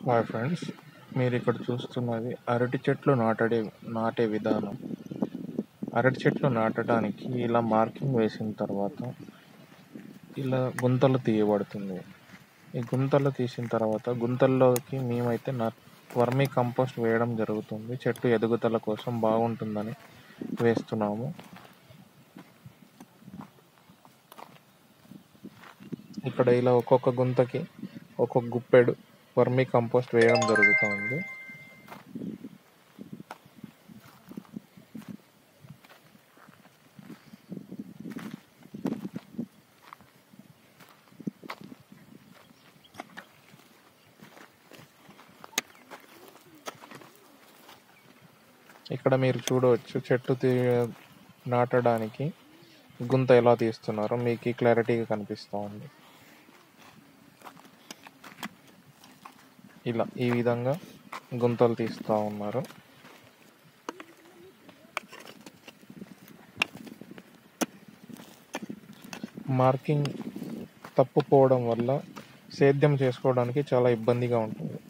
Hi friends, మీరు ఇక్కడ చూస్తున్నది అరటి చెట్లు నాటే విధానం. అరటి చెట్లు నాటడానికి ఇలా మార్కింగ్ వేసిన తర్వాత ఇలా గుంతలు తీయబడుతుంది. ఈ గుంతలు తీసిన తర్వాత గుంతల్లోకి మేమైతే వర్మీ కంపోస్ట్ వేయడం జరుగుతుంది. చెట్టు ఎదుగుదల కోసం బాగుంటుందని వేస్తున్నాము. ఇక్కడ ఇలా ఒక్కొక్క గుంతకి ఒక్కొక్క గుప్పెడు వర్మీ కంపోస్ట్ వేయడం జరుగుతుంది. ఇక్కడ మీరు చూడవచ్చు చెట్టు నాటడానికి గుంత ఎలా తీస్తున్నారో మీకు క్లారిటీగా కనిపిస్తూ ఉంది. ఈ విధంగా గుంతలు తీస్తూ ఉన్నారు. మార్కింగ్ తప్పుపోవడం వల్ల సేద్యం చేసుకోవడానికి చాలా ఇబ్బందిగా ఉంటుంది.